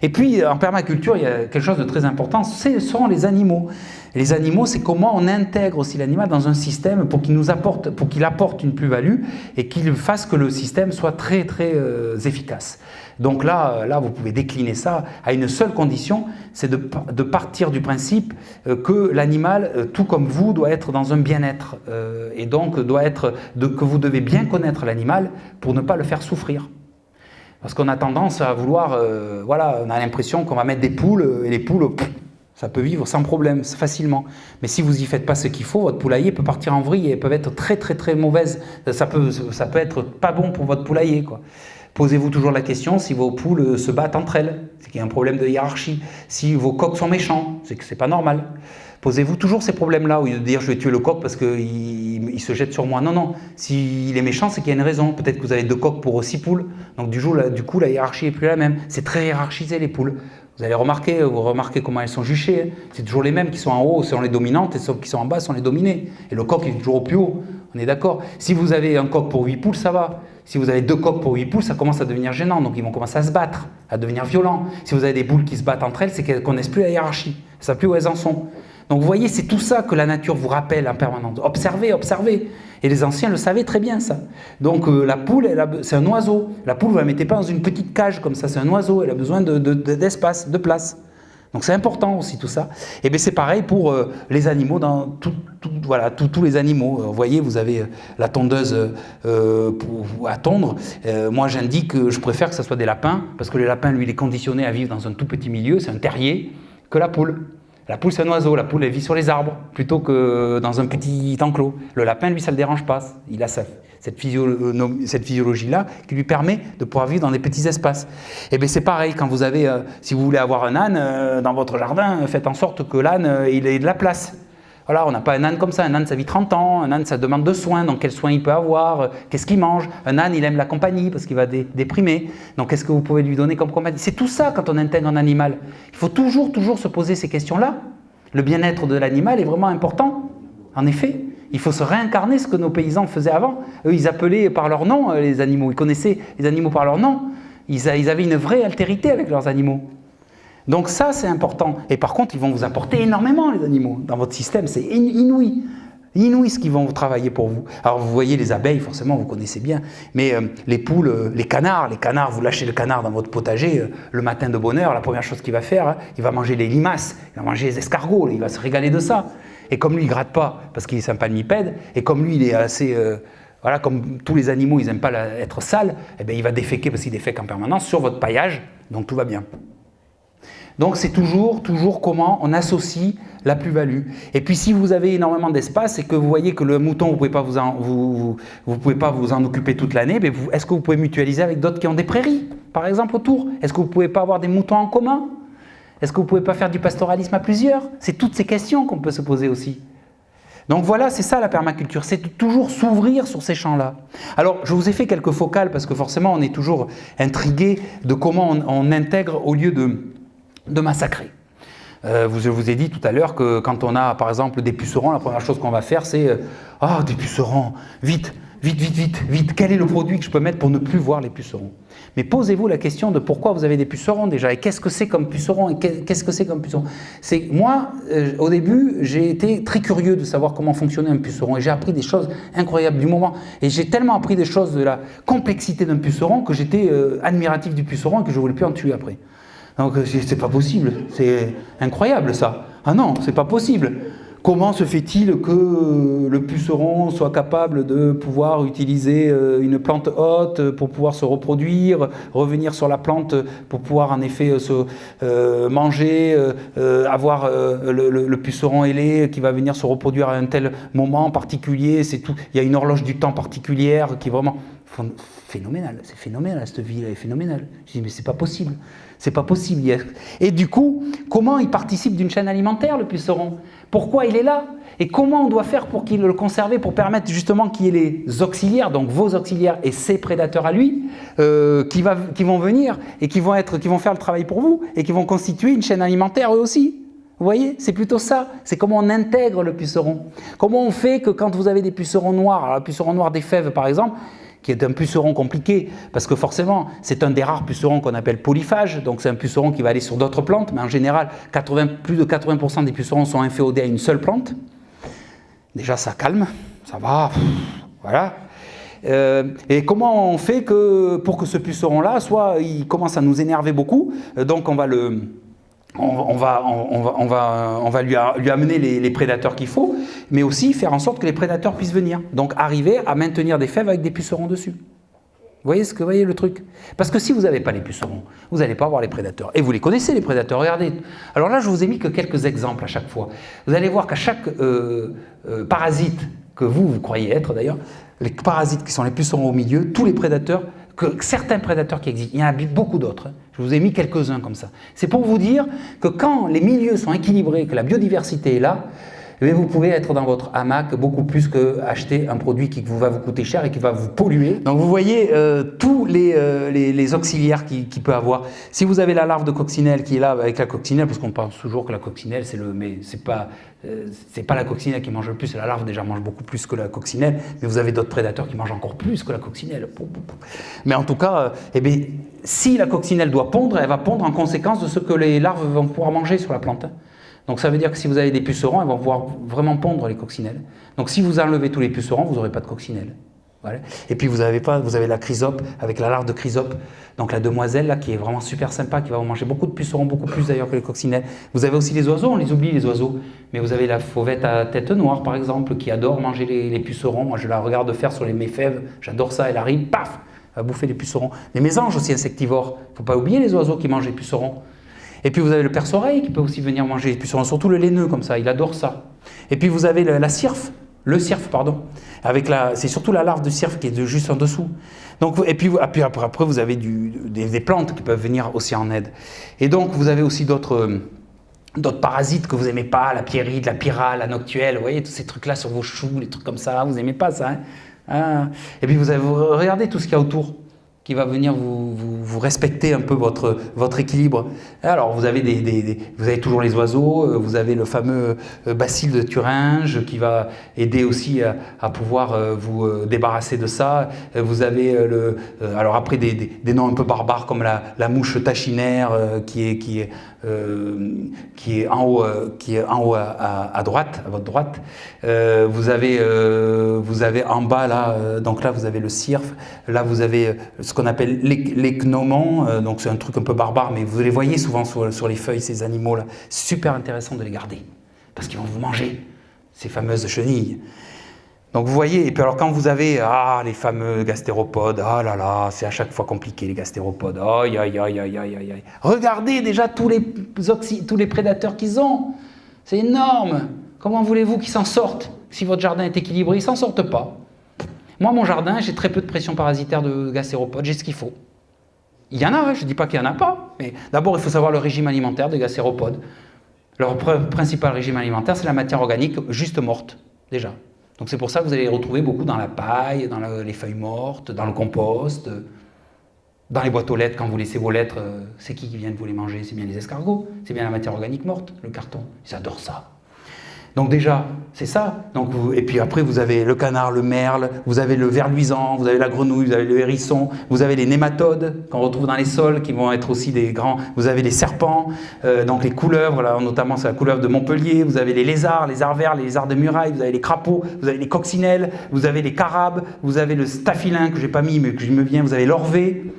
Et puis, en permaculture, il y a quelque chose de très important, ce sont les animaux. Les animaux, c'est comment on intègre aussi l'animal dans un système pour qu'il apporte une plus-value et qu'il fasse que le système soit très, très efficace. Donc là, vous pouvez décliner ça à une seule condition, c'est de partir du principe que l'animal, tout comme vous, doit être dans un bien-être. Et donc, que vous devez bien connaître l'animal pour ne pas le faire souffrir. Parce qu'on a tendance à vouloir, on a l'impression qu'on va mettre des poules, et les poules, ça peut vivre sans problème, facilement. Mais si vous n'y faites pas ce qu'il faut, votre poulailler peut partir en vrille et peuvent être très très très mauvaises. Ça peut être pas bon pour votre poulailler, quoi. Posez-vous toujours la question si vos poules se battent entre elles, c'est qu'il y a un problème de hiérarchie. Si vos coqs sont méchants, c'est que c'est pas normal. Posez-vous toujours ces problèmes-là, au lieu de dire je vais tuer le coq parce qu'il se jette sur moi. Non, non, s'il est méchant, c'est qu'il y a une raison. Peut-être que vous avez 2 coqs pour 6 poules, donc du coup la hiérarchie n'est plus la même. C'est très hiérarchisé les poules. Vous remarquez comment elles sont juchées. Hein. C'est toujours les mêmes qui sont en haut, sont les dominantes, et ceux qui sont en bas sont les dominées. Et le coq est toujours au plus haut, on est d'accord. Si vous avez un coq pour 8 poules, ça va. Si vous avez 2 coqs pour 8 poules, ça commence à devenir gênant, donc ils vont commencer à se battre, à devenir violents. Si vous avez des poules qui se battent entre elles, c'est qu'elles ne connaissent plus la hiérarchie, elles ne savent plus où elles en sont. Donc vous voyez, c'est tout ça que la nature vous rappelle en permanence. Observez, observez. Et les anciens le savaient très bien, ça. Donc la poule, c'est un oiseau. La poule, vous ne la mettez pas dans une petite cage comme ça, c'est un oiseau, elle a besoin d'espace, de place. Donc c'est important aussi tout ça. Et bien c'est pareil pour les animaux, dans tous les animaux. Vous voyez, vous avez la tondeuse à tondre. Moi j'indique que je préfère que ce soit des lapins, parce que le lapin, lui, il est conditionné à vivre dans un tout petit milieu, c'est un terrier, que la poule. La poule, c'est un oiseau. La poule, elle vit sur les arbres plutôt que dans un petit enclos. Le lapin, lui, ça ne le dérange pas. Il a cette physiologie-là qui lui permet de pouvoir vivre dans des petits espaces. Et bien, c'est pareil. Quand vous avez, si vous voulez avoir un âne dans votre jardin, faites en sorte que l'âne, il ait de la place. Voilà, on n'a pas un âne comme ça. Un âne, ça vit 30 ans. Un âne, ça demande de soins. Donc, quels soins il peut avoir? Qu'est-ce qu'il mange? Un âne, il aime la compagnie parce qu'il va déprimer. Donc, qu'est-ce que vous pouvez lui donner comme compagnie? C'est tout ça quand on intègre un animal. Il faut toujours se poser ces questions-là. Le bien-être de l'animal est vraiment important. En effet, il faut se réincarner ce que nos paysans faisaient avant. Eux, ils appelaient par leur nom les animaux. Ils connaissaient les animaux par leur nom. Ils avaient une vraie altérité avec leurs animaux. Donc ça, c'est important. Et par contre, ils vont vous apporter énormément, les animaux. Dans votre système, c'est inouï. Inouï ce qu'ils vont travailler pour vous. Alors, vous voyez les abeilles, forcément, vous connaissez bien. Mais les poules, les canards, vous lâchez le canard dans votre potager, le matin de bonne heure, la première chose qu'il va faire, hein, il va manger les limaces, il va manger les escargots, il va se régaler de ça. Et comme lui, il ne gratte pas, parce qu'il est un palmipède, et comme lui, il est assez... voilà, comme tous les animaux, ils n'aiment pas être sales, eh bien, il va déféquer, parce qu'il défèque en permanence, sur votre paillage, donc tout va bien. Donc c'est toujours comment on associe la plus-value. Et puis si vous avez énormément d'espace et que vous voyez que le mouton, vous ne pouvez pas vous en occuper toute l'année, est-ce que vous pouvez mutualiser avec d'autres qui ont des prairies, par exemple, autour? Est-ce que vous ne pouvez pas avoir des moutons en commun? Est-ce que vous ne pouvez pas faire du pastoralisme à plusieurs? C'est toutes ces questions qu'on peut se poser aussi. Donc voilà, c'est ça la permaculture, c'est de toujours s'ouvrir sur ces champs-là. Alors, je vous ai fait quelques focales parce que forcément, on est toujours intrigué de comment on intègre au lieu de massacrer. Je vous ai dit tout à l'heure que quand on a par exemple des pucerons, la première chose qu'on va faire c'est « Ah, des pucerons, vite, quel est le produit que je peux mettre pour ne plus voir les pucerons ?» Mais posez-vous la question de pourquoi vous avez des pucerons déjà et qu'est-ce que c'est comme puceron et qu'est-ce que c'est comme puceron. Moi, au début, j'ai été très curieux de savoir comment fonctionnait un puceron et j'ai appris des choses incroyables du moment. Et j'ai tellement appris des choses de la complexité d'un puceron que j'étais admiratif du puceron et que je ne voulais plus en tuer après. Donc c'est pas possible, c'est incroyable ça. Ah non, c'est pas possible. Comment se fait-il que le puceron soit capable de pouvoir utiliser une plante haute pour pouvoir se reproduire, revenir sur la plante pour pouvoir en effet manger, avoir le puceron ailé qui va venir se reproduire à un tel moment particulier, c'est tout. Il y a une horloge du temps particulière qui est vraiment phénoménale. C'est phénoménal, cette vie est phénoménale. Je dis mais c'est pas possible. C'est pas possible. Et du coup, comment il participe d'une chaîne alimentaire, le puceron? Pourquoi il est là? Et comment on doit faire pour qu'il le conserve, pour permettre justement qu'il y ait les auxiliaires, donc vos auxiliaires et ses prédateurs à lui, qui vont venir et qui vont faire le travail pour vous et qui vont constituer une chaîne alimentaire eux aussi. Vous voyez, c'est plutôt ça. C'est comment on intègre le puceron. Comment on fait que quand vous avez des pucerons noirs, alors le puceron noir des fèves par exemple, qui est un puceron compliqué, parce que forcément, c'est un des rares pucerons qu'on appelle polyphage, donc c'est un puceron qui va aller sur d'autres plantes, mais en général, plus de 80% des pucerons sont inféodés à une seule plante. Déjà, ça calme, ça va, voilà. Et comment on fait pour que ce puceron-là, soit il commence à nous énerver beaucoup, donc on va lui amener les prédateurs qu'il faut, mais aussi faire en sorte que les prédateurs puissent venir. Donc arriver à maintenir des fèves avec des pucerons dessus. Vous voyez le truc? Parce que si vous n'avez pas les pucerons, vous n'allez pas avoir les prédateurs. Et vous les connaissez, les prédateurs, regardez. Alors là, je vous ai mis que quelques exemples à chaque fois. Vous allez voir qu'à chaque parasite que vous croyez être d'ailleurs, les parasites qui sont les pucerons au milieu, tous les prédateurs, certains prédateurs qui existent, il y en a beaucoup d'autres, hein. Je vous ai mis quelques-uns comme ça. C'est pour vous dire que quand les milieux sont équilibrés, que la biodiversité est là, vous pouvez être dans votre hamac beaucoup plus qu'acheter un produit qui va vous coûter cher et qui va vous polluer. Donc vous voyez tous les auxiliaires qu'il peut avoir. Si vous avez la larve de coccinelle qui est là avec la coccinelle, parce qu'on pense toujours que la coccinelle, mais c'est pas la coccinelle qui mange le plus, la larve déjà mange beaucoup plus que la coccinelle, mais vous avez d'autres prédateurs qui mangent encore plus que la coccinelle. Mais en tout cas, si la coccinelle doit pondre, elle va pondre en conséquence de ce que les larves vont pouvoir manger sur la plante. Donc ça veut dire que si vous avez des pucerons, elles vont pouvoir vraiment pondre les coccinelles. Donc si vous enlevez tous les pucerons, vous n'aurez pas de coccinelles. Voilà. Et puis vous avez la chrysope avec la larve de chrysope, donc la demoiselle là, qui est vraiment super sympa, qui va vous manger beaucoup de pucerons, beaucoup plus d'ailleurs que les coccinelles. Vous avez aussi les oiseaux, on les oublie les oiseaux, mais vous avez la fauvette à tête noire par exemple, qui adore manger les pucerons. Moi je la regarde faire sur les méfèves, j'adore ça, elle arrive, paf, à bouffer les pucerons. Les mésanges aussi insectivores, il ne faut pas oublier les oiseaux qui mangent les pucerons. Et puis vous avez le perce-oreille qui peut aussi venir manger les pucerons, surtout le laineux comme ça, il adore ça. Et puis vous avez le cirfe, c'est surtout la larve de cirfe qui est juste en dessous. Donc, et puis après vous avez des plantes qui peuvent venir aussi en aide. Et donc vous avez aussi d'autres parasites que vous n'aimez pas, la pierride, la pyrale, la noctuelle, vous voyez tous ces trucs-là sur vos choux, les trucs comme ça, vous n'aimez pas ça. Hein, ah. Et puis regardez tout ce qu'il y a autour, qui va venir vous respecter un peu votre équilibre. Alors vous avez, vous avez toujours les oiseaux, vous avez le fameux bacille de Thuringe qui va aider aussi à pouvoir vous débarrasser de ça. Vous avez alors après des noms un peu barbares comme la mouche tachinaire qui est en haut à droite, à votre droite. Vous avez en bas là, donc là vous avez le cirfe, là vous avez ce qu'on appelle les gnomons, donc c'est un truc un peu barbare, mais vous les voyez souvent sur les feuilles, ces animaux-là. C'est super intéressant de les garder, parce qu'ils vont vous manger, ces fameuses chenilles. Donc vous voyez, et puis alors quand vous avez les fameux gastéropodes, ah là là, c'est à chaque fois compliqué les gastéropodes, aïe aïe aïe aïe aïe aïe. Regardez déjà tous les prédateurs qu'ils ont, c'est énorme. Comment voulez-vous qu'ils s'en sortent? Si votre jardin est équilibré, ils ne s'en sortent pas. Moi, mon jardin, j'ai très peu de pression parasitaire de gastéropodes, j'ai ce qu'il faut. Il y en a, je ne dis pas qu'il n'y en a pas, mais d'abord, il faut savoir le régime alimentaire des gastéropodes. Leur principal régime alimentaire, c'est la matière organique juste morte, déjà. Donc c'est pour ça que vous allez les retrouver beaucoup dans la paille, dans les feuilles mortes, dans le compost, dans les boîtes aux lettres, quand vous laissez vos lettres, c'est qui vient de vous les manger? C'est bien les escargots, c'est bien la matière organique morte, le carton, ils adorent ça. Donc déjà, c'est ça. Donc et puis après, vous avez le canard, le merle, vous avez le ver luisant, vous avez la grenouille, vous avez le hérisson, vous avez les nématodes qu'on retrouve dans les sols, qui vont être aussi des grands... Vous avez les serpents, donc les couleuvres, là, notamment c'est la couleuvre de Montpellier, vous avez les lézards verts, les lézards de muraille, vous avez les crapauds, vous avez les coccinelles, vous avez les carabes, vous avez le staphylin que j'ai pas mis, mais que je me viens, vous avez l'orvé,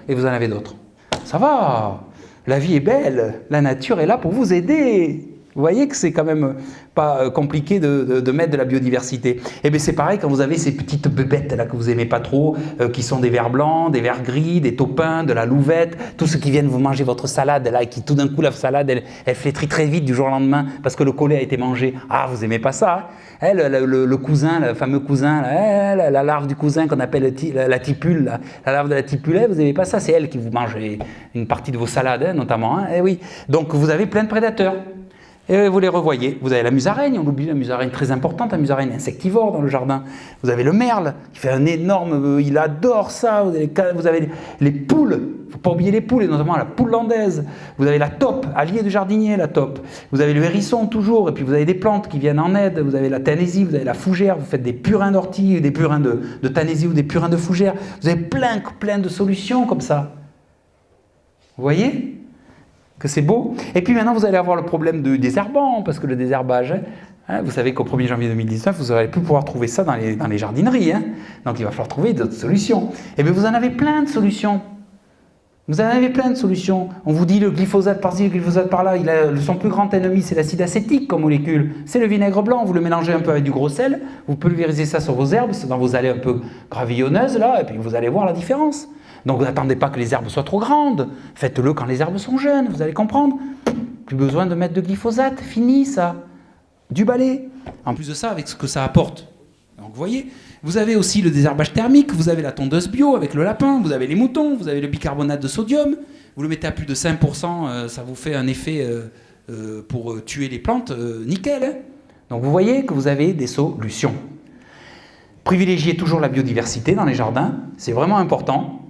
et vous en avez d'autres. Ça va, la vie est belle, la nature est là pour vous aider. Vous voyez que c'est quand même pas compliqué de mettre de la biodiversité. Et bien c'est pareil quand vous avez ces petites bébêtes là que vous aimez pas trop, qui sont des vers blancs, des vers gris, des taupins, de la louvette, tous ceux qui viennent vous manger votre salade là et qui tout d'un coup la salade elle flétrit très vite du jour au lendemain parce que le collet a été mangé. Ah vous aimez pas ça hein? Le cousin, le fameux cousin, là, la larve du cousin qu'on appelle la tipule, là, la larve de la tipule, vous aimez pas ça, c'est elle qui vous mange une partie de vos salades hein, notamment. Hein? Eh oui. Donc vous avez plein de prédateurs. Et vous les revoyez. Vous avez la musaraigne, on oublie la musaraigne très importante, la musaraigne insectivore dans le jardin. Vous avez le merle, qui fait un énorme... il adore ça. Vous avez les poules, il ne faut pas oublier les poules, et notamment la poule landaise. Vous avez la taupe, alliée du jardinier, la taupe. Vous avez le hérisson toujours, et puis vous avez des plantes qui viennent en aide. Vous avez la tanaisie, vous avez la fougère, vous faites des purins d'ortie, des purins de tanaisie ou des purins de fougère. Vous avez plein de solutions comme ça. Vous voyez que c'est beau. Et puis maintenant, vous allez avoir le problème de désherbant, parce que le désherbage, vous savez qu'au 1er janvier 2019, vous n'allez plus pouvoir trouver ça dans les jardineries. Donc il va falloir trouver d'autres solutions. Et bien vous en avez plein de solutions. Vous en avez plein de solutions. On vous dit le glyphosate par-ci, le glyphosate par-là. Son plus grand ennemi, c'est l'acide acétique comme molécule. C'est le vinaigre blanc. Vous le mélangez un peu avec du gros sel. Vous pulvérisez ça sur vos herbes, dans vos allées un peu gravillonneuses, là, et puis vous allez voir la différence. Donc n'attendez pas que les herbes soient trop grandes. Faites-le quand les herbes sont jeunes, vous allez comprendre. Plus besoin de mettre de glyphosate, fini ça. Du balai. En plus de ça, avec ce que ça apporte. Donc vous voyez, vous avez aussi le désherbage thermique, vous avez la tondeuse bio avec le lapin, vous avez les moutons, vous avez le bicarbonate de sodium. Vous le mettez à plus de 5%, ça vous fait un effet pour tuer les plantes, nickel. Donc vous voyez que vous avez des solutions. Privilégiez toujours la biodiversité dans les jardins, c'est vraiment important.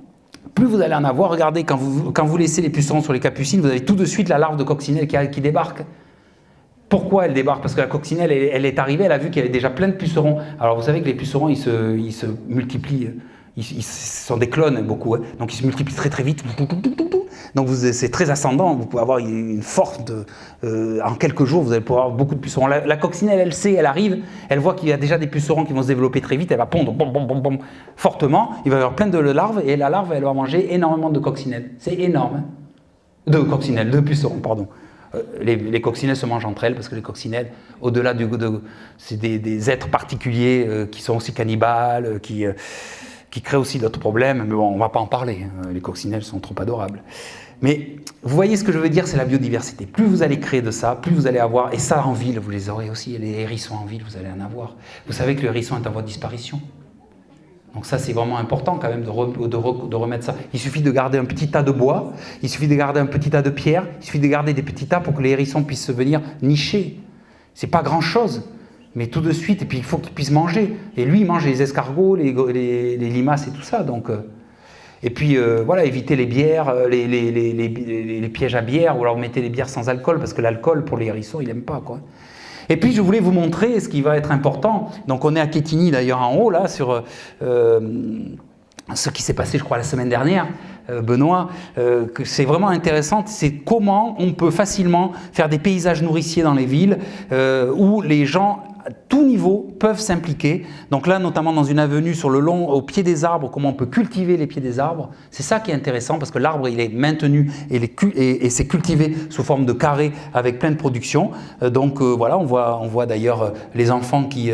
Plus vous allez en avoir, regardez, quand vous laissez les pucerons sur les capucines, vous avez tout de suite la larve de coccinelle qui débarque. Pourquoi elle débarque? Parce que la coccinelle, elle est arrivée, elle a vu qu'il y avait déjà plein de pucerons. Alors vous savez que les pucerons, ils se multiplient, ils sont des clones beaucoup, donc ils se multiplient très vite. Donc c'est très ascendant, vous pouvez avoir une force en quelques jours, vous allez pouvoir avoir beaucoup de pucerons. La coccinelle, elle sait, elle arrive, elle voit qu'il y a déjà des pucerons qui vont se développer très vite, elle va pondre fortement, il va y avoir plein de larves, et la larve, elle va manger énormément de coccinelles. C'est énorme. De pucerons, pardon. Les coccinelles se mangent entre elles, parce que les coccinelles, au-delà c'est des êtres particuliers qui sont aussi cannibales, qui créent aussi d'autres problèmes, mais bon, on ne va pas en parler, les coccinelles sont trop adorables. Mais vous voyez ce que je veux dire, c'est la biodiversité. Plus vous allez créer de ça, plus vous allez avoir, et ça en ville, vous les aurez aussi, les hérissons en ville, vous allez en avoir. Vous savez que le hérisson est en voie de disparition. Donc ça, c'est vraiment important quand même de remettre ça. Il suffit de garder un petit tas de bois, il suffit de garder un petit tas de pierres, il suffit de garder des petits tas pour que les hérissons puissent venir nicher. C'est pas grand-chose, mais tout de suite, et puis il faut qu'ils puissent manger. Et lui, il mange les escargots, les limaces et tout ça. Donc, et puis voilà, éviter les bières, les pièges à bière, ou alors mettez les bières sans alcool, parce que l'alcool, pour les hérissons, il n'aime pas, quoi. Et puis je voulais vous montrer ce qui va être important. Donc on est à Quetigny d'ailleurs en haut là sur ce qui s'est passé je crois la semaine dernière, Benoît, que c'est vraiment intéressant, c'est comment on peut facilement faire des paysages nourriciers dans les villes où les gens à tout niveau peuvent s'impliquer. Donc là, notamment dans une avenue sur le long, au pied des arbres, comment on peut cultiver les pieds des arbres. C'est ça qui est intéressant parce que l'arbre, il est maintenu et c'est cultivé sous forme de carré avec plein de production. Donc voilà, on voit d'ailleurs les enfants qui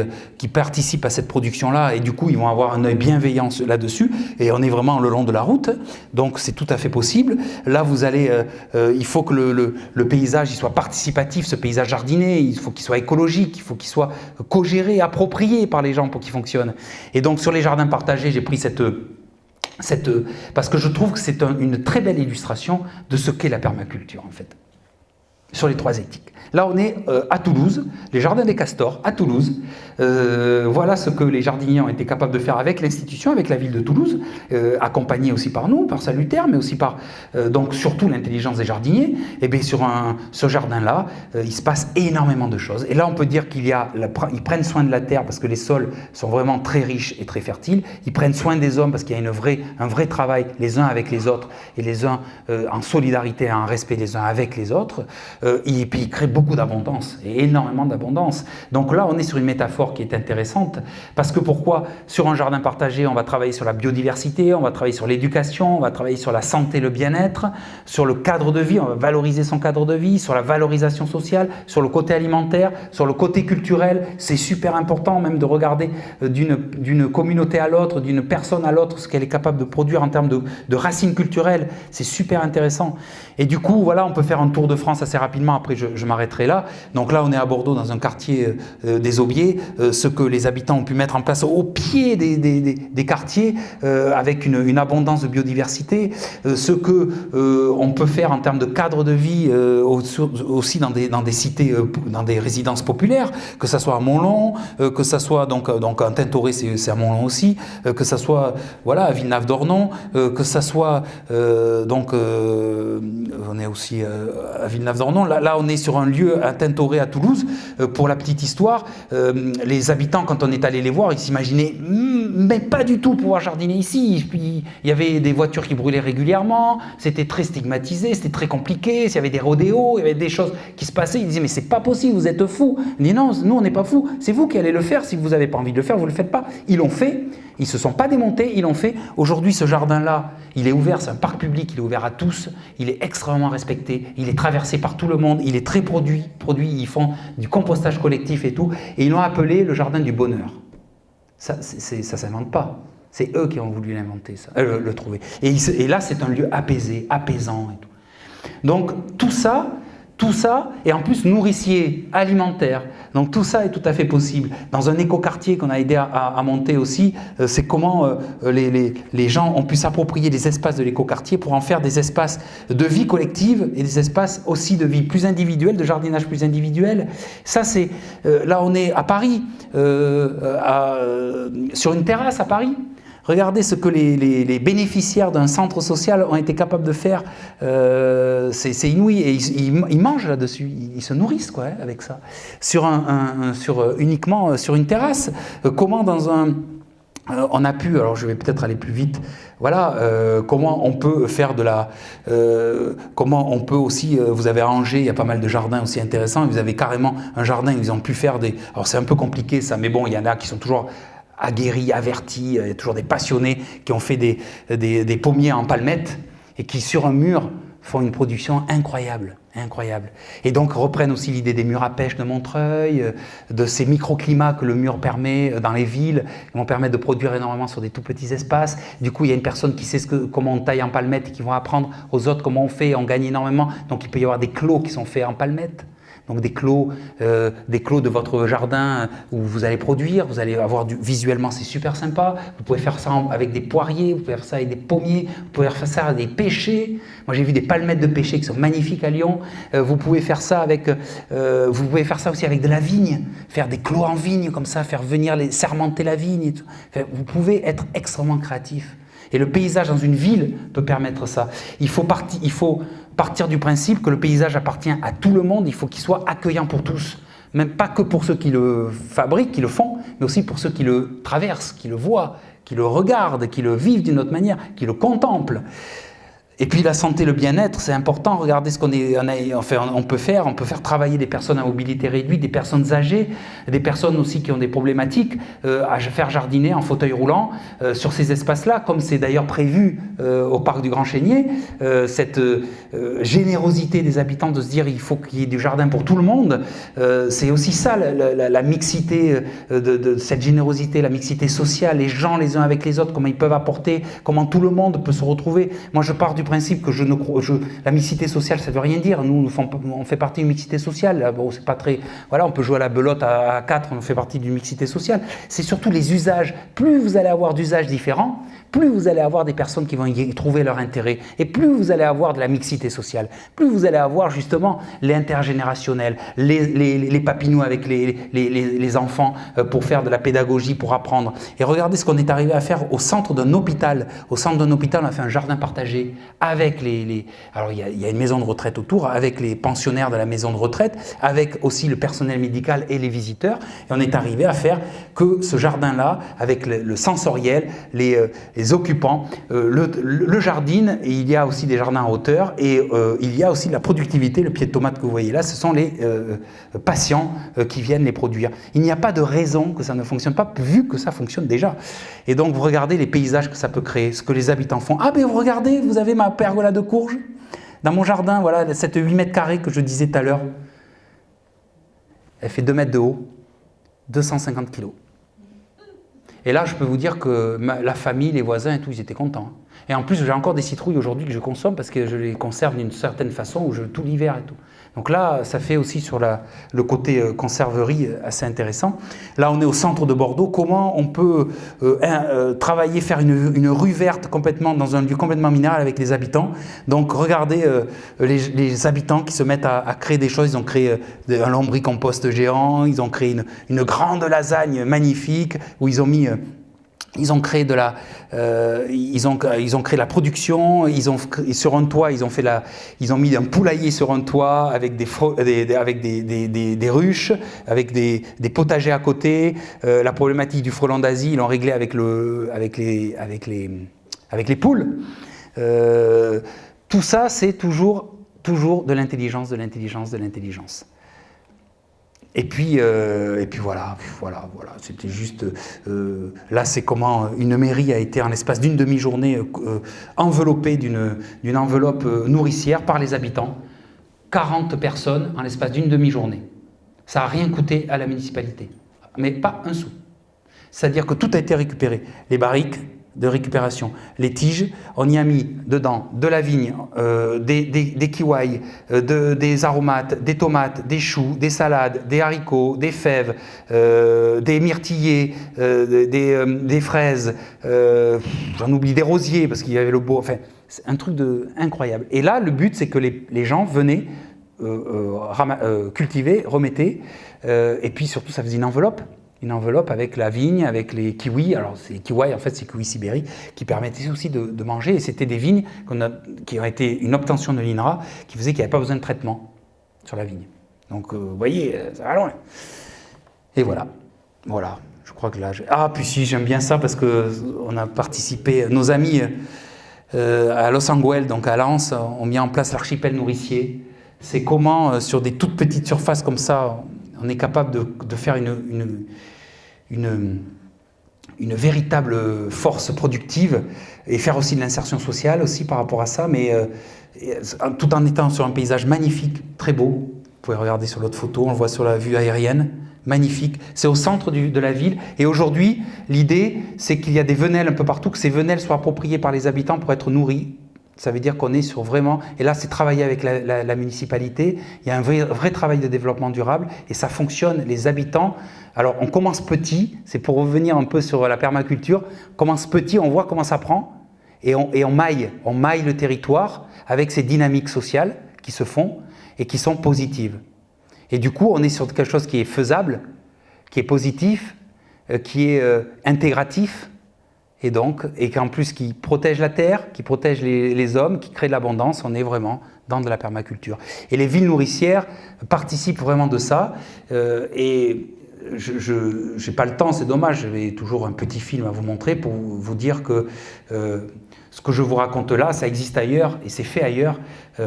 participent à cette production-là et du coup, ils vont avoir un œil bienveillant là-dessus et on est vraiment le long de la route. Donc c'est tout à fait possible. Là, vous allez, il faut que le paysage il soit participatif, ce paysage jardiné, il faut qu'il soit écologique, il faut qu'il soit co-géré, approprié par les gens pour qu'il fonctionne. Et donc sur les jardins partagés, j'ai pris parce que je trouve que c'est une très belle illustration de ce qu'est la permaculture en fait, sur les 3 éthiques. Là, on est à Toulouse, les Jardins des Castors, à Toulouse. Voilà ce que les jardiniers ont été capables de faire avec l'institution, avec la ville de Toulouse, accompagnés aussi par nous, par Salutaire, mais aussi par, donc surtout l'intelligence des jardiniers. Et bien sur ce jardin-là, il se passe énormément de choses. Et là, on peut dire ils prennent soin de la terre parce que les sols sont vraiment très riches et très fertiles. Ils prennent soin des hommes parce qu'il y a un vrai travail les uns avec les autres et les uns en solidarité, en respect les uns avec les autres. Et puis ils créent beaucoup d'abondance, et énormément d'abondance. Donc là, on est sur une métaphore qui est intéressante, parce que pourquoi? Sur un jardin partagé, on va travailler sur la biodiversité, on va travailler sur l'éducation, on va travailler sur la santé, le bien-être, sur le cadre de vie, on va valoriser son cadre de vie, sur la valorisation sociale, sur le côté alimentaire, sur le côté culturel. C'est super important même de regarder d'une communauté à l'autre, d'une personne à l'autre, ce qu'elle est capable de produire en termes de racines culturelles. C'est super intéressant. Et du coup, voilà, on peut faire un tour de France assez rapide rapidement, après je m'arrêterai là. Donc là, on est à Bordeaux, dans un quartier des Aubiers, ce que les habitants ont pu mettre en place au pied des quartiers, avec une abondance de biodiversité, ce que on peut faire en termes de cadre de vie aussi dans des cités, dans des résidences populaires, que ça soit à Montlon, que ça soit donc à Tintoré, c'est à Montlon aussi, que ça soit voilà à Villenave-d'Ornon, que ça soit on est aussi à Villenave-d'Ornon. Là, on est sur un lieu à Tintoré, à Toulouse. Pour la petite histoire, les habitants, quand on est allé les voir, ils s'imaginaient mais pas du tout pouvoir jardiner ici. Puis, il y avait des voitures qui brûlaient régulièrement, c'était très stigmatisé, c'était très compliqué, il y avait des rodéos, il y avait des choses qui se passaient. Ils disaient mais c'est pas possible, vous êtes fous. On dit non, nous on n'est pas fous, c'est vous qui allez le faire. Si vous n'avez pas envie de le faire, vous ne le faites pas. Ils l'ont fait, ils ne se sont pas démontés, ils l'ont fait. Aujourd'hui, ce jardin-là, il est ouvert, c'est un parc public, il est ouvert à tous, il est extrêmement respecté, il est traversé par tout le monde, il est très produit, ils font du compostage collectif et tout, et ils l'ont appelé le jardin du bonheur. Ça ne s'invente pas, c'est eux qui ont voulu l'inventer, le trouver. Et là, c'est un lieu apaisé, apaisant et tout. Donc tout ça, et en plus nourricier, alimentaire, donc tout ça est tout à fait possible. Dans un écoquartier qu'on a aidé à monter aussi, c'est comment les gens ont pu s'approprier les espaces de l'écoquartier pour en faire des espaces de vie collective et des espaces aussi de vie plus individuelle, de jardinage plus individuel. Ça c'est, là on est à Paris, sur une terrasse à Paris. Regardez ce que les bénéficiaires d'un centre social ont été capables de faire, c'est inouï, et ils mangent là-dessus, ils se nourrissent quoi, avec ça, uniquement sur une terrasse. Comment dans un... on a pu, alors je vais peut-être aller plus vite, voilà, comment on peut faire de la... comment on peut aussi, vous avez à Angers, il y a pas mal de jardins aussi intéressants, vous avez carrément un jardin où ils ont pu faire des... Alors c'est un peu compliqué ça, mais bon, il y en a qui sont toujours... aguerris, avertis, il y a toujours des passionnés qui ont fait des pommiers en palmettes et qui sur un mur font une production incroyable, incroyable. Et donc reprennent aussi l'idée des murs à pêche de Montreuil, de ces microclimats que le mur permet dans les villes, qui vont permettre de produire énormément sur des tout petits espaces. Du coup, il y a une personne qui sait comment on taille en palmettes et qui vont apprendre aux autres comment on fait, on gagne énormément. Donc il peut y avoir des clos qui sont faits en palmettes. Donc des clos de votre jardin où vous allez produire, vous allez avoir visuellement c'est super sympa, vous pouvez faire ça avec des poiriers, vous pouvez faire ça avec des pommiers, vous pouvez faire ça avec des pêchers. Moi j'ai vu des palmettes de pêchers qui sont magnifiques à Lyon, vous pouvez faire ça aussi avec de la vigne, faire des clos en vigne comme ça, faire venir sermenter la vigne et tout. Enfin, vous pouvez être extrêmement créatif. Et le paysage dans une ville peut permettre ça. Il faut partir du principe que le paysage appartient à tout le monde, il faut qu'il soit accueillant pour tous. Même pas que pour ceux qui le fabriquent, qui le font, mais aussi pour ceux qui le traversent, qui le voient, qui le regardent, qui le vivent d'une autre manière, qui le contemplent. Et puis la santé, le bien-être, c'est important. Regardez ce on peut faire travailler des personnes à mobilité réduite, des personnes âgées, des personnes aussi qui ont des problématiques, à faire jardiner en fauteuil roulant sur ces espaces-là, comme c'est d'ailleurs prévu au parc du Grand Chénier. Cette générosité des habitants de se dire il faut qu'il y ait du jardin pour tout le monde, c'est aussi ça la mixité de cette générosité, la mixité sociale, les gens les uns avec les autres, comment ils peuvent apporter, comment tout le monde peut se retrouver. Moi je pars du principe que la mixité sociale, ça ne veut rien dire. Nous, on fait partie d'une mixité sociale. Bon, c'est pas très... Voilà, on peut jouer à la belote à 4, on fait partie d'une mixité sociale. C'est surtout les usages. Plus vous allez avoir d'usages différents, plus vous allez avoir des personnes qui vont y trouver leur intérêt. Et plus vous allez avoir de la mixité sociale. Plus vous allez avoir justement l'intergénérationnel, les papinous avec les enfants pour faire de la pédagogie, pour apprendre. Et regardez ce qu'on est arrivé à faire au centre d'un hôpital. Au centre d'un hôpital, on a fait un jardin partagé avec alors il y a une maison de retraite autour, avec les pensionnaires de la maison de retraite, avec aussi le personnel médical et les visiteurs. Et on est arrivé à faire que ce jardin-là, avec le sensoriel, les occupants, le jardin, et il y a aussi des jardins en hauteur, et il y a aussi de la productivité. Le pied de tomate que vous voyez là, ce sont les patients qui viennent les produire. Il n'y a pas de raison que ça ne fonctionne pas, vu que ça fonctionne déjà. Et donc vous regardez les paysages que ça peut créer, ce que les habitants font. Ah ben vous regardez, vous avez ma pergola de courge dans mon jardin, voilà, cette 8 mètres carrés que je disais tout à l'heure. Elle fait 2 mètres de haut, 250 kilos. Et là, je peux vous dire que la famille, les voisins et tout, ils étaient contents. Et en plus, j'ai encore des citrouilles aujourd'hui que je consomme parce que je les conserve d'une certaine façon, où tout l'hiver et tout. Donc là, ça fait aussi sur le côté conserverie assez intéressant. Là, on est au centre de Bordeaux. Comment on peut travailler, faire une rue verte complètement dans un lieu complètement minéral avec les habitants. Donc regardez les habitants qui se mettent à créer des choses. Ils ont créé un lombricompost géant, ils ont créé une grande lasagne magnifique où ils ont mis... Ils ont créé ils ont créé la production. Sur un toit, ils ont mis un poulailler sur un toit avec des ruches, avec des potagers à côté. La problématique du frelon d'Asie, ils l'ont réglé avec les poules. Tout ça, c'est toujours de l'intelligence, de l'intelligence, de l'intelligence. Et puis voilà, c'était juste... là, c'est comment une mairie a été, en l'espace d'une demi-journée, enveloppée d'une enveloppe nourricière par les habitants. 40 personnes en l'espace d'une demi-journée. Ça n'a rien coûté à la municipalité, mais pas un sou. C'est-à-dire que tout a été récupéré. Les barriques de récupération, les tiges, on y a mis dedans de la vigne, des kiwis, des aromates, des tomates, des choux, des salades, des haricots, des fèves, des myrtillers, des fraises, j'en oublie, des rosiers parce qu'il y avait le beau, enfin c'est un truc incroyable. Et là, le but, c'est que les gens venaient cultiver, remettaient, et puis surtout ça faisait une enveloppe avec la vigne, avec les kiwis. Alors, ces kiwis, en fait, c'est kiwis Sibérie, qui permettaient aussi de manger. Et c'était des vignes qui ont été une obtention de l'INRA, qui faisait qu'il n'y avait pas besoin de traitement sur la vigne. Donc, vous voyez, ça va loin. Et voilà. Voilà. Je crois que là... puis si, j'aime bien ça, parce qu'on a participé... Nos amis à Los Angeles, donc à Lens, ont mis en place l'archipel nourricier. C'est comment, sur des toutes petites surfaces comme ça, on est capable de faire une véritable force productive et faire aussi de l'insertion sociale aussi par rapport à ça, mais tout en étant sur un paysage magnifique, très beau. Vous pouvez regarder sur l'autre photo, on le voit sur la vue aérienne, magnifique. C'est au centre de la ville et aujourd'hui, l'idée, c'est qu'il y a des venelles un peu partout, que ces venelles soient appropriées par les habitants pour être nourries. Ça veut dire qu'on est sur vraiment... Et là, c'est travailler avec la municipalité. Il y a un vrai travail de développement durable et ça fonctionne. Les habitants... Alors, on commence petit. C'est pour revenir un peu sur la permaculture. On commence petit, on voit comment ça prend et on maille. On maille le territoire avec ces dynamiques sociales qui se font et qui sont positives. Et du coup, on est sur quelque chose qui est faisable, qui est positif, qui est intégratif. Et qu'en plus qui protège la terre, qui protège les hommes, qui crée de l'abondance, on est vraiment dans de la permaculture. Et les villes nourricières participent vraiment de ça. Et je n'ai pas le temps, c'est dommage, j'avais toujours un petit film à vous montrer pour vous dire que ce que je vous raconte là, ça existe ailleurs et c'est fait ailleurs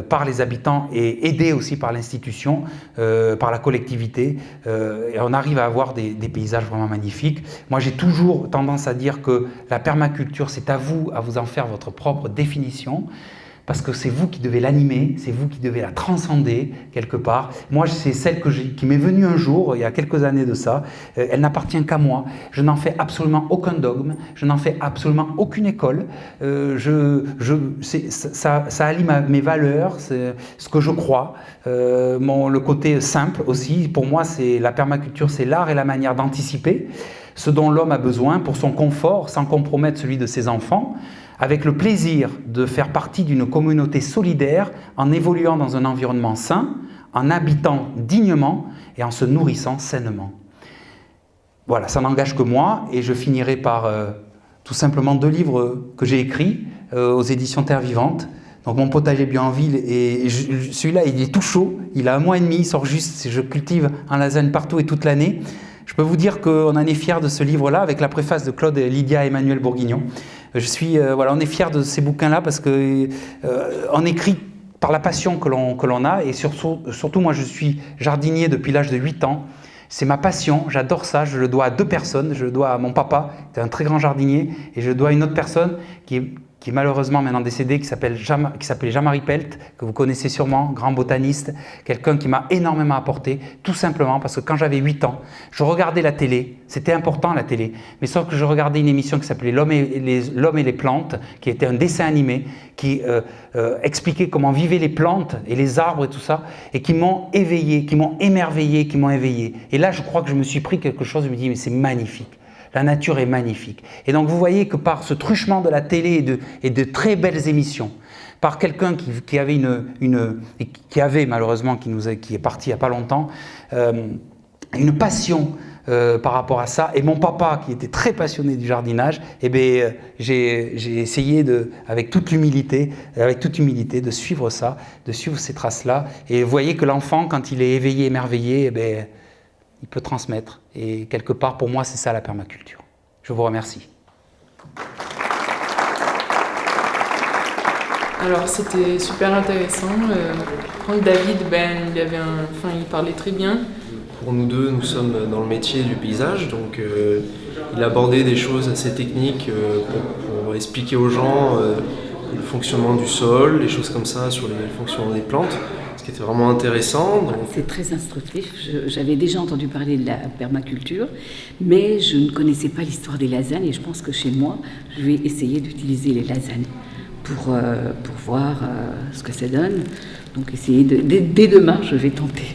par les habitants et aidé aussi par l'institution, par la collectivité. Et on arrive à avoir des paysages vraiment magnifiques. Moi, j'ai toujours tendance à dire que la permaculture, c'est à vous en faire votre propre définition. Parce que c'est vous qui devez l'animer, c'est vous qui devez la transcender quelque part. Moi, c'est celle qui m'est venue un jour, il y a quelques années de ça. Elle n'appartient qu'à moi. Je n'en fais absolument aucun dogme, je n'en fais absolument aucune école. Ça allie mes valeurs, ce que je crois. Le côté simple aussi, pour moi, la permaculture, c'est l'art et la manière d'anticiper ce dont l'homme a besoin pour son confort, sans compromettre celui de ses enfants, avec le plaisir de faire partie d'une communauté solidaire en évoluant dans un environnement sain, en habitant dignement et en se nourrissant sainement. Voilà, ça n'engage que moi et je finirai par tout simplement 2 livres que j'ai écrits aux éditions Terre Vivante. Donc mon potager bio en ville, et celui-là il est tout chaud, il a 1 mois et demi, il sort juste, je cultive en lasagne partout et toute l'année. Je peux vous dire qu'on en est fiers de ce livre-là, avec la préface de Claude Lydia et Emmanuel Bourguignon. On est fiers de ces bouquins-là parce qu'on écrit par la passion que l'on a, et surtout moi je suis jardinier depuis l'âge de 8 ans. C'est ma passion, j'adore ça, je le dois à 2 personnes, je le dois à mon papa, qui est un très grand jardinier, et je le dois à une autre personne qui qui est malheureusement maintenant décédé, qui s'appelait Jean-Marie Pelt, que vous connaissez sûrement, grand botaniste, quelqu'un qui m'a énormément apporté, tout simplement parce que quand j'avais 8 ans, je regardais la télé, c'était important la télé, mais sauf que je regardais une émission qui s'appelait L'homme et les plantes, qui était un dessin animé, qui expliquait comment vivaient les plantes et les arbres et tout ça, et qui m'ont éveillé, qui m'ont émerveillé, qui m'ont éveillé. Et là, je crois que je me suis pris quelque chose, je me dis, mais c'est magnifique. La nature est magnifique. Et donc, vous voyez que par ce truchement de la télé et de très belles émissions, par quelqu'un qui avait malheureusement, qui est parti il n'y a pas longtemps, une passion par rapport à ça, et mon papa qui était très passionné du jardinage, eh bien, j'ai essayé avec toute humilité de suivre ça, de suivre ces traces-là. Et vous voyez que l'enfant, quand il est éveillé, émerveillé, eh bien, il peut transmettre. Et quelque part, pour moi, c'est ça la permaculture. Je vous remercie. Alors, c'était super intéressant. Franck David, il parlait très bien. Pour nous deux, nous sommes dans le métier du paysage, donc il abordait des choses assez techniques pour expliquer aux gens le fonctionnement du sol, les choses comme ça sur les fonctionnements des plantes. Qui était vraiment intéressant. C'est très instructif. J'avais déjà entendu parler de la permaculture, mais je ne connaissais pas l'histoire des lasagnes et je pense que chez moi, je vais essayer d'utiliser les lasagnes pour voir ce que ça donne. Donc dès demain, je vais tenter.